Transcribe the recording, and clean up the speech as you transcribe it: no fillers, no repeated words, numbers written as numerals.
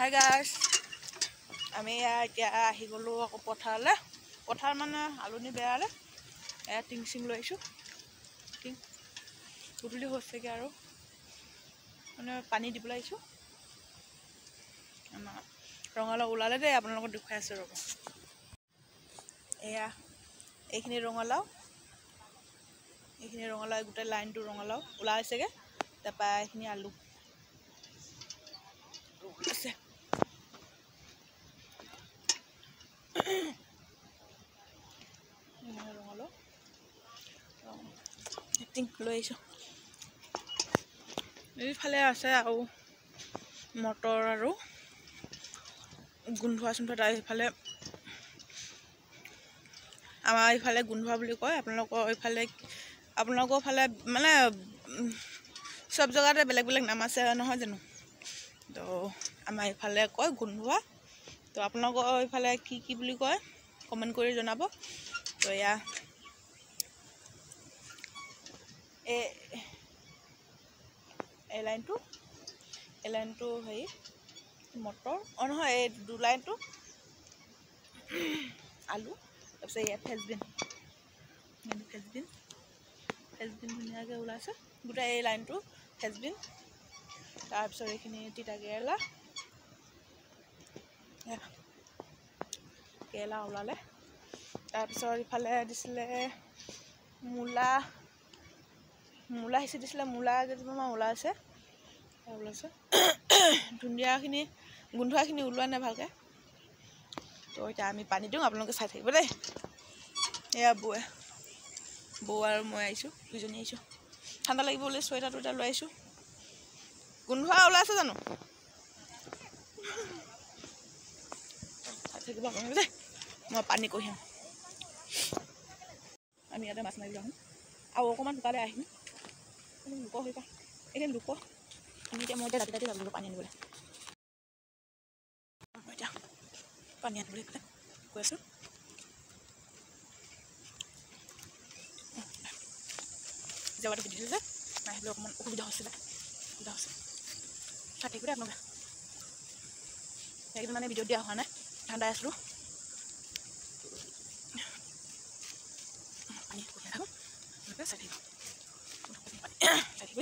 Hi guys, আমি এতিয়া আহি গ'লোঁ আকৌ পথাৰলৈ। পথাৰ মানে আলুনি বেয়ালে এয়া টিং চিং লৈ আহিছোঁ। টিং গধূলি হৈছেগৈ আৰু মানে পানী দিবলৈ আহিছোঁ। আমাৰ ৰঙালাও ওলালে দেই, আপোনালোকক দেখুৱাই আছোঁ ৰ'ব। এয়া এইখিনি ৰঙালাও, গোটেই লাইনটো ৰঙালাও ওলাইছেগৈ। তাৰপৰা এইখিনি আলু আছে। ৰঙালাও টিং লৈ আহিছোঁ। এইফালে আছে আৰু মটৰ আৰু গোন্ধোৱা চোন্ধোৱা। তাৰ এইফালে আমাৰ এইফালে গোন্ধোৱা বুলি কয়, আপোনালোকৰ ফালে মানে চব জেগাতে বেলেগ বেলেগ নাম আছে নহয় জানো। তো আমাৰ এইফালে কয় গোন্ধোৱা। তো আপোনালোকৰ এইফালে কি বুলি কয় কমেণ্ট কৰি জনাব। তো এয়া এই লাইনটো হেৰি মটৰ, নহয় এই দু লাইনটো আলু। তাৰপিছত এয়া ফেচবিন ধুনীয়াকৈ ওলাইছে। গোটেই এই লাইনটো ফেচবিন। তাৰপিছত এইখিনি তিতা কেৰেলা ওলালে। তাৰপিছত ইফালে দিছিলে মূলা সিঁচি দিছিলে। মূলা কেইজোপামান ওলাইছে। গোন্ধোৱাখিনি ওলোৱা নাই ভালকৈ। তো এতিয়া আমি পানী দিওঁ, আপোনালোকে চাই থাকিব দেই। এয়া বৌ আৰু মই আহিছোঁ, দুইজনী আহিছোঁ। ঠাণ্ডা লাগিব বুলি চুৱেটাৰ টুৱেটাৰ লৈ আহিছোঁ। গোন্ধোৱা ওলাইছে জানো? চাই থাকিব আপোনালোকে দেই, মই পানী কঢ়িয়াম। আমি ইয়াতে মাছ মাৰিবলৈ আহোঁ আৰু অকণমান বোকালৈ আহিম। লোক হৈ পায় এইখিনি লোক। মই এতিয়া ৰাতি যাব লাগিব পানী আনিবলৈ। মই এতিয়া পানী আনিবলৈ গৈ আছোঁ। জেগাটো সুধিছিলোঁ যে নাহিবলৈ অকণমান অসুবিধা হৈছে। চাই থাকিব দেই আপোনালোকে। সেইকেইদিন মানে ভিডিঅ' দিয়া হোৱা নাই, ঠাণ্ডাই আছিলোঁ। পানী কঢ়িয়াই থাকোঁ, আপোনালোকে চাই থাকিব। চাই থাকিব।